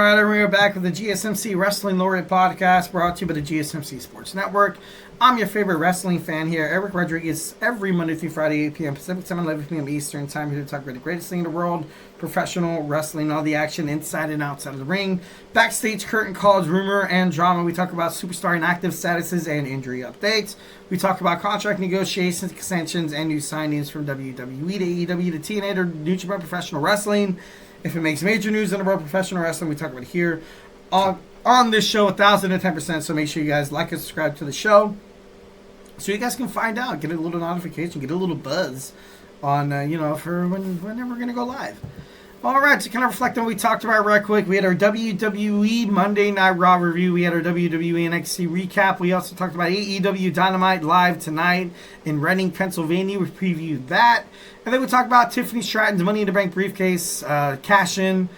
right, and we are back with the GSMC Wrestling Laureate podcast brought to you by the GSMC Sports Network. I'm your favorite wrestling fan here, Eric Rodriguez, every Monday through Friday, 8 p.m. Pacific Time, 11 p.m. Eastern Time, here to talk about the greatest thing in the world, professional wrestling, all the action inside and outside of the ring, backstage curtain calls, rumor, and drama. We talk about superstar inactive statuses and injury updates. We talk about contract negotiations, extensions, and new signings from WWE to AEW to TNA to New Japan Professional Wrestling. If it makes major news in the world of professional wrestling, we talk about it here on this show, 1,010%. So make sure you guys like and subscribe to the show so you guys can find out, get a little notification, get a little buzz on, for whenever we're going to go live. All right, to kind of reflect on what we talked about real quick, we had our WWE Monday Night Raw review. We had our WWE NXT recap. We also talked about AEW Dynamite live tonight in Reading, Pennsylvania. We previewed that. And then we talked about Tiffany Stratton's Money in the Bank briefcase cash-in.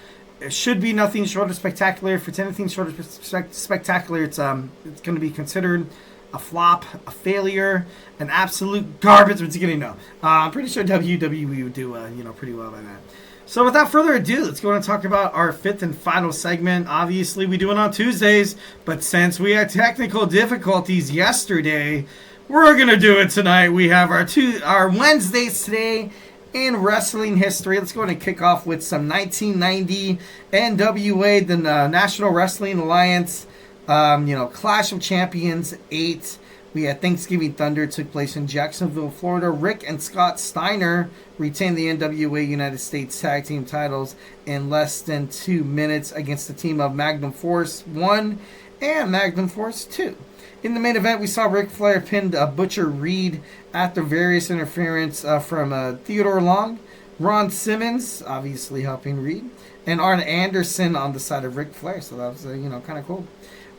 It should be nothing short of spectacular. If it's anything short of spectacular, it's going to be considered a flop, a failure, an absolute garbage. What's getting no? I'm pretty sure WWE would do pretty well by that. So without further ado, let's go and talk about our fifth and final segment. Obviously, we do it on Tuesdays, but since we had technical difficulties yesterday, we're going to do it tonight. We have our Wednesdays today in wrestling history. Let's go ahead and kick off with some 1990 NWA, the National Wrestling Alliance, Clash of Champions 8. We had Thanksgiving Thunder took place in Jacksonville, Florida. Rick and Scott Steiner retained the NWA United States Tag Team titles in less than 2 minutes against the team of Magnum Force 1 and Magnum Force 2. In the main event, we saw Ric Flair pinned Butcher Reed after various interference from Theodore Long, Ron Simmons, obviously helping Reed, and Arn Anderson on the side of Ric Flair. So that was, kind of cool.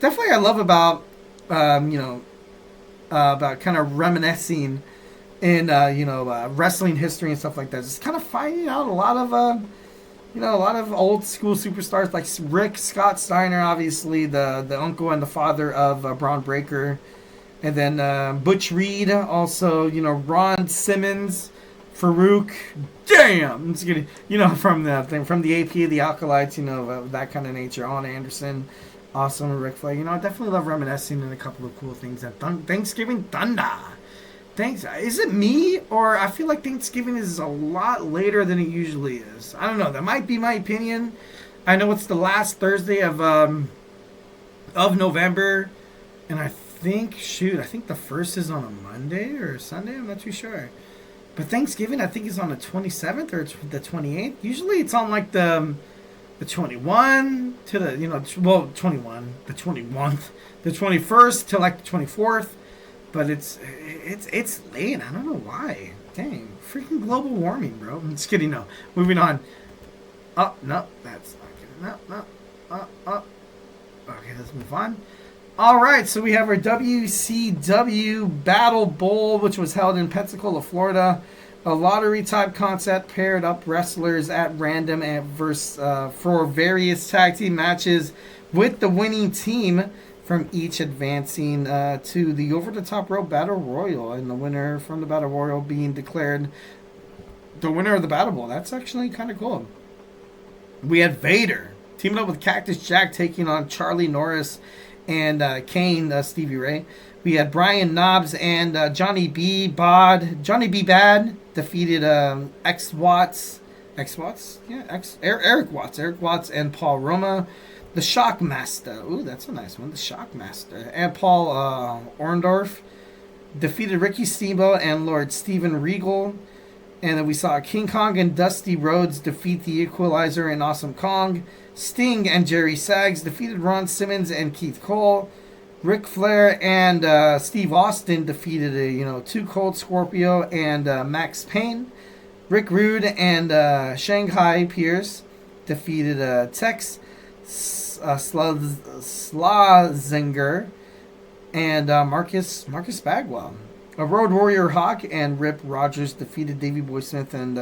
Definitely I love about kind of reminiscing in, wrestling history and stuff like that. Just kind of finding out a lot of old school superstars like Rick Scott Steiner, obviously the uncle and the father of Braun Breaker. And then Butch Reed, also, Ron Simmons, Farouk, damn! It's good, from the AP, the Alkalites, that kind of nature. Arn Anderson, awesome, Ric Flair. I definitely love reminiscing in a couple of cool things. That Thanksgiving Thunder. Thanks. Is it me, or I feel like Thanksgiving is a lot later than it usually is? I don't know. That might be my opinion. I know it's the last Thursday of November, and I think the first is on a Monday or Sunday. I'm not too sure. But Thanksgiving, I think, is on the 27th or the 28th. Usually, it's on like the 21 to the 21, the 21th, the 21st to like the 24th. But it's late. I don't know why. Dang, freaking global warming, bro. I'm just kidding. No, moving on. Oh no, that's not good. No. Okay, let's move on. All right, so we have our WCW Battle Bowl, which was held in Pensacola, Florida. A lottery-type concept paired up wrestlers at random for various tag team matches, with the winning team from each advancing to the over-the-top rope Battle Royal, and the winner from the Battle Royal being declared the winner of the Battle Bowl. That's actually kind of cool. We had Vader teaming up with Cactus Jack, taking on Charlie Norris and Kane, Stevie Ray. We had Brian Knobbs and Johnny B. Bad. Johnny B. Bad defeated Eric Watts. Eric Watts and Paul Roma. The Shockmaster. Ooh, that's a nice one. The Shockmaster. And Paul Orndorff defeated Ricky Steamboat and Lord Steven Regal. And then we saw King Kong and Dusty Rhodes defeat the Equalizer and Awesome Kong. Sting and Jerry Saggs defeated Ron Simmons and Keith Cole. Ric Flair and Steve Austin defeated Too Cold Scorpio and Max Payne. Rick Rude and Shanghai Pierce defeated Tex Slazenger and Marcus Bagwell. A Road Warrior Hawk and Rip Rogers defeated Davey Boy Smith and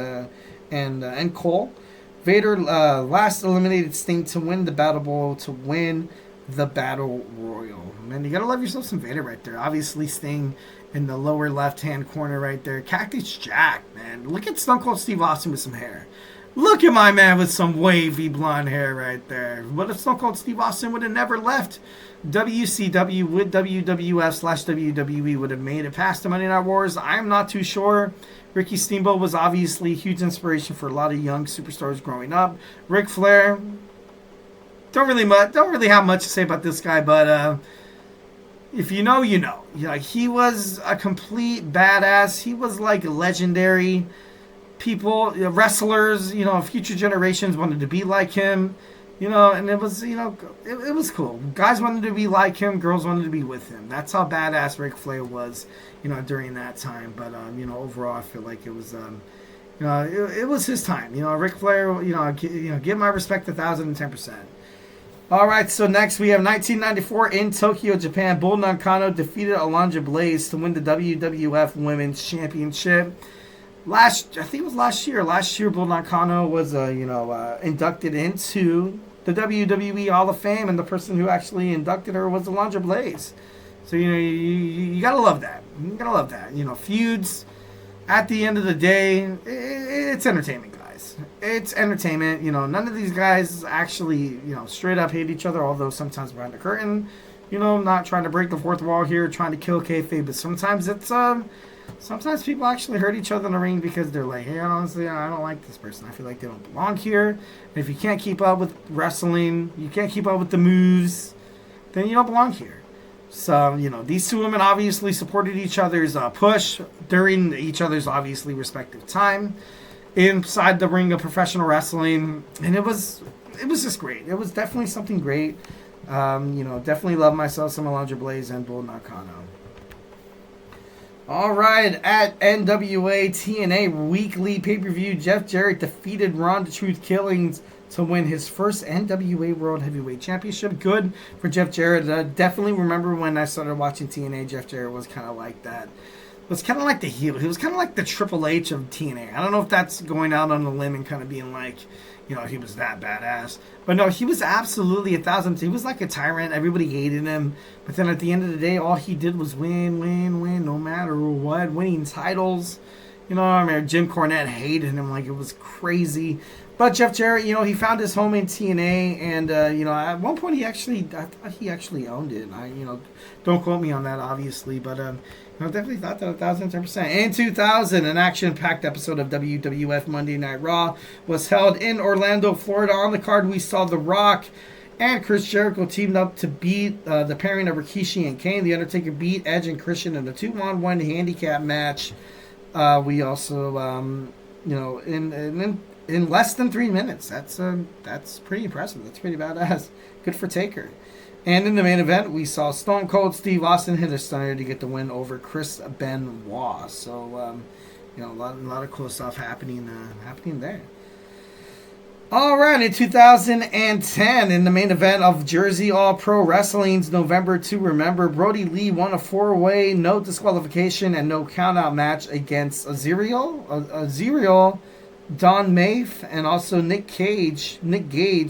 Cole. Vader last eliminated Sting to win the Battle Bowl, to win the Battle Royal. Man, you gotta love yourself some Vader right there. Obviously, Sting in the lower left-hand corner right there. Cactus Jack, man. Look at Stone Cold Steve Austin with some hair. Look at my man with some wavy blonde hair right there. What if Stone Cold Steve Austin would have never left WCW with WWF/WWE, would have made it past the Monday Night Wars? I'm not too sure. Ricky Steamboat was obviously a huge inspiration for a lot of young superstars growing up. Ric Flair, don't really have much to say about this guy, but if you know, you know. He was a complete badass. He was like legendary. People, wrestlers, future generations wanted to be like him, and it was, it was cool. Guys wanted to be like him, girls wanted to be with him. That's how badass Ric Flair was, during that time. But, overall, I feel like it was, it was his time. Ric Flair, give my respect 1,010%. All right, so next we have 1994 in Tokyo, Japan. Bull Nakano defeated Alundra Blaze to win the WWF Women's Championship. I think it was last year. Last year, Bull Nakano was, inducted into the WWE Hall of Fame, and the person who actually inducted her was Alundra Blaze. So you gotta love that. You gotta love that. Feuds. At the end of the day, it's entertainment, guys. It's entertainment. None of these guys actually, straight up hate each other. Although sometimes behind the curtain, not trying to break the fourth wall here, trying to kill kayfabe, but sometimes it's Sometimes people actually hurt each other in the ring because they're like, hey, honestly, I don't like this person. I feel like they don't belong here. And if you can't keep up with wrestling, you can't keep up with the moves, then you don't belong here. So, these two women obviously supported each other's push during each other's obviously respective time inside the ring of professional wrestling. And it was just great. It was definitely something great. Definitely love myself some Alundra Blaze and Bull Nakano. All right, at NWA TNA Weekly Pay-Per-View, Jeff Jarrett defeated Ron the Truth Killings to win his first NWA World Heavyweight Championship. Good for Jeff Jarrett. Definitely remember when I started watching TNA, Jeff Jarrett was kind of like that. It was kind of like the heel. He was kind of like the Triple H of TNA. I don't know if that's going out on a limb and kind of being like, he was that badass. But no, he was absolutely 1,000. He was like a tyrant. Everybody hated him. But then at the end of the day, all he did was win, no matter what. Winning titles. I mean, Jim Cornette hated him like it was crazy. But Jeff Jarrett, he found his home in TNA. And, at one point I thought he actually owned it. Don't quote me on that, obviously. But, I definitely thought that 1,010%. In 2000, an action-packed episode of WWF Monday Night Raw was held in Orlando, Florida. On the card, we saw The Rock and Chris Jericho teamed up to beat the pairing of Rikishi and Kane. The Undertaker beat Edge and Christian in a 2-on-1 handicap match. We also, in less than 3 minutes. That's pretty impressive. That's pretty badass. Good for Taker. And in the main event, we saw Stone Cold Steve Austin hit a stunner to get the win over Chris Benoit. So, a lot of cool stuff happening there. All right, in 2010, in the main event of Jersey All Pro Wrestling's November to Remember, Brody Lee won a 4-way, no disqualification, and no countout match against Azriel, Don Mafe, and also Nick Gage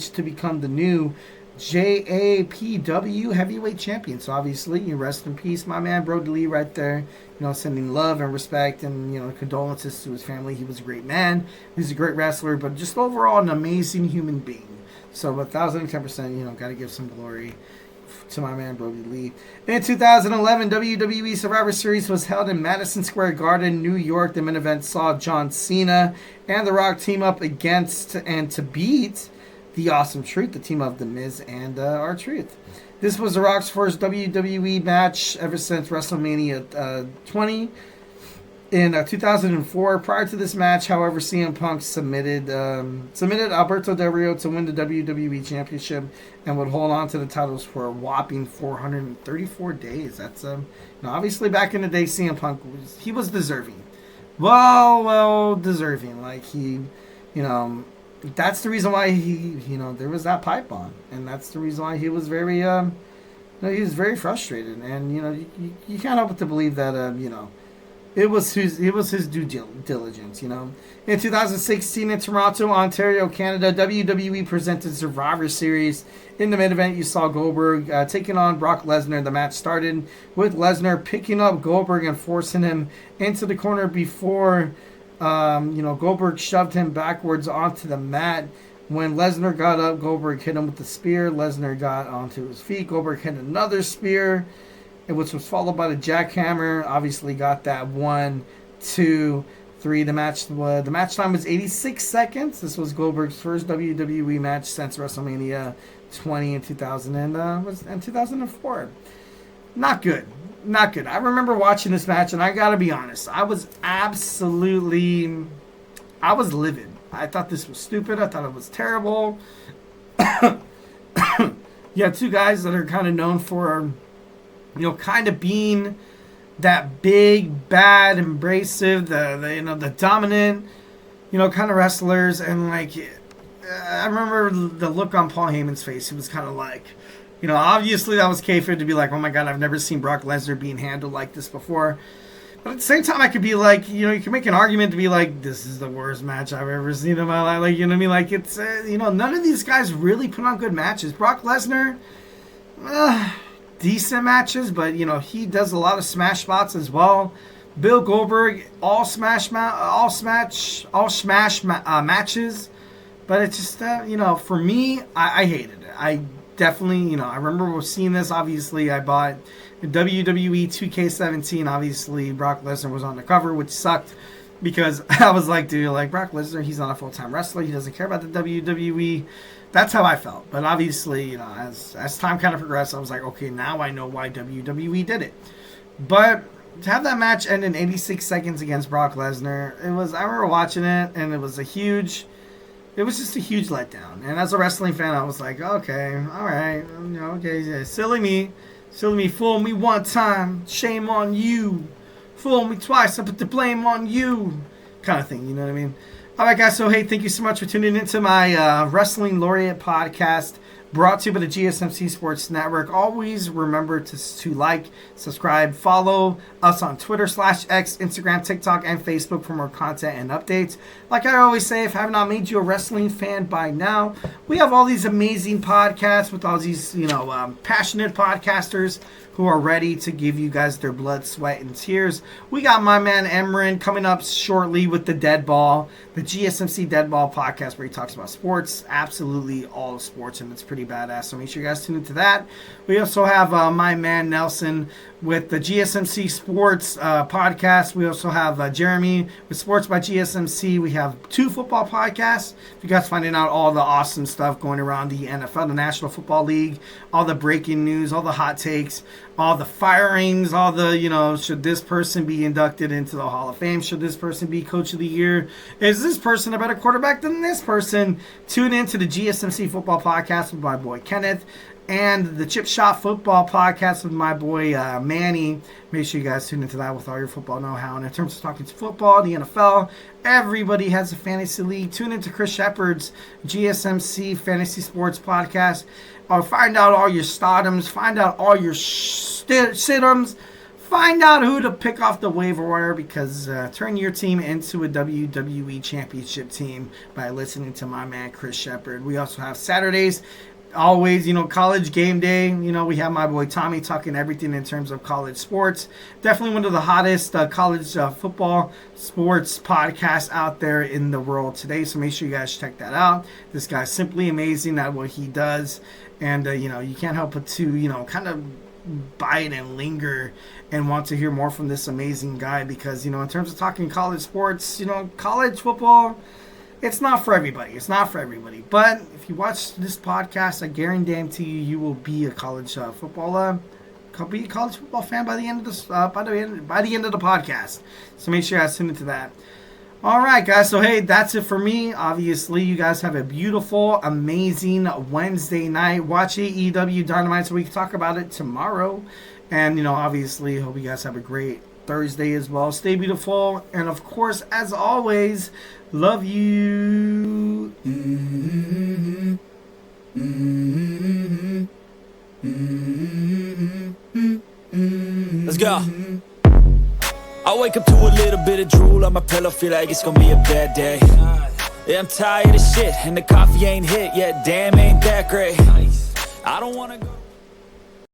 to become the new JAPW heavyweight champion. So obviously, you rest in peace, my man Brody Lee, right there. Sending love and respect and condolences to his family. He was a great man. He's a great wrestler, but just overall an amazing human being. So 1,010%, got to give some glory to my man Brody Lee. In 2011, WWE Survivor Series was held in Madison Square Garden, New York. The main event saw John Cena and The Rock team up against and to beat The Awesome Truth, the team of The Miz and R-Truth. This was The Rock's first WWE match ever since WrestleMania 20 in 2004. Prior to this match, however, CM Punk submitted Alberto Del Rio to win the WWE Championship and would hold on to the titles for a whopping 434 days. That's obviously back in the day, CM Punk was deserving. Well deserving. Like he, that's the reason why he, there was that pipe bomb, and that's the reason why he was very, he was very frustrated, and you can't help but to believe that, it was his due diligence. In 2016 in Toronto, Ontario, Canada, WWE presented Survivor Series. In the main event, you saw Goldberg taking on Brock Lesnar. The match started with Lesnar picking up Goldberg and forcing him into the corner before Goldberg shoved him backwards onto the mat. When Lesnar got up, Goldberg hit him with the spear. Lesnar got onto his feet. Goldberg hit another spear, which was followed by the jackhammer. Obviously got that 1, 2, 3. The match time was 86 seconds. This was Goldberg's first WWE match since WrestleMania 20 in 2004. Not good. Not good. I remember watching this match, and I gotta be honest, I was livid. I thought this was stupid. I thought it was terrible. You have two guys that are kind of known for, kind of being that big, bad, abrasive, the dominant, kind of wrestlers. And I remember the look on Paul Heyman's face. He was kind of like, obviously that was kayfabe to be like, oh my God, I've never seen Brock Lesnar being handled like this before. But at the same time, I could be like, you can make an argument to be like, this is the worst match I've ever seen in my life. You know what I mean? Like, it's, none of these guys really put on good matches. Brock Lesnar, decent matches, but, he does a lot of smash spots as well. Bill Goldberg, all smash matches. But it's just, for me, I hated it. I definitely, I remember seeing this. Obviously, I bought WWE 2K17. Obviously, Brock Lesnar was on the cover, which sucked because I was like, dude, Brock Lesnar, he's not a full-time wrestler. He doesn't care about the WWE. That's how I felt. But obviously, as time kind of progressed, I was like, okay, now I know why WWE did it. But to have that match end in 86 seconds against Brock Lesnar, I remember watching it, and it was just a huge letdown. And as a wrestling fan, I was like, okay, all right, okay, yeah, silly me, fool me one time, shame on you, fool me twice, I put the blame on you, kind of thing, you know what I mean? All right, guys, so hey, thank you so much for tuning into my Wrestling Laureate podcast, brought to you by the GSMC Sports Network. Always remember to like, subscribe, follow us on Twitter /X, Instagram, TikTok, and Facebook for more content and updates. Like I always say, if I have not made you a wrestling fan by now, we have all these amazing podcasts with all these, passionate podcasters who are ready to give you guys their blood, sweat, and tears. We got my man Emran coming up shortly with the Dead Ball, the GSMC Dead Ball podcast, where he talks about sports, absolutely all of sports, and it's pretty badass. So make sure you guys tune into that. We also have my man Nelson with the GSMC Sports podcast. We also have Jeremy with Sports by GSMC. We have 2 football podcasts. If you guys finding out all the awesome stuff going around the NFL, the National Football League, all the breaking news, all the hot takes, all the firings, all the, should this person be inducted into the Hall of Fame? Should this person be Coach of the Year? Is this person a better quarterback than this person? Tune in to the GSMC Football Podcast with my boy Kenneth, and the Chip Shot Football Podcast with my boy Manny. Make sure you guys tune into that with all your football know-how. And in terms of talking to football, the NFL, everybody has a fantasy league. Tune into Chris Shepard's GSMC Fantasy Sports Podcast. Find out all your stardoms. Find out all your situms. Find out who to pick off the waiver wire, because turn your team into a WWE Championship team by listening to my man Chris Shepard. We also have Saturdays. Always, college game day. We have my boy Tommy talking everything in terms of college sports. Definitely one of the hottest college football sports podcasts out there in the world today. So make sure you guys check that out. This guy's simply amazing at what he does. And, you can't help but to, kind of bite and linger and want to hear more from this amazing guy. Because, in terms of talking college sports, college football, it's not for everybody. But if you watch this podcast, I guarantee you will be a college football fan by the end of this by the end of the podcast. So make sure you guys tune into that. All right, guys. So hey, that's it for me. Obviously, you guys have a beautiful, amazing Wednesday night. Watch AEW Dynamite so we can talk about it tomorrow. And obviously, hope you guys have a great Thursday as well. Stay beautiful, and of course, as always, love you. Let's go. I wake up to a little bit of drool on my pillow, feel like it's gonna be a bad day. Yeah, I'm tired of shit, and the coffee ain't hit yet. Damn, ain't that great. I don't wanna go.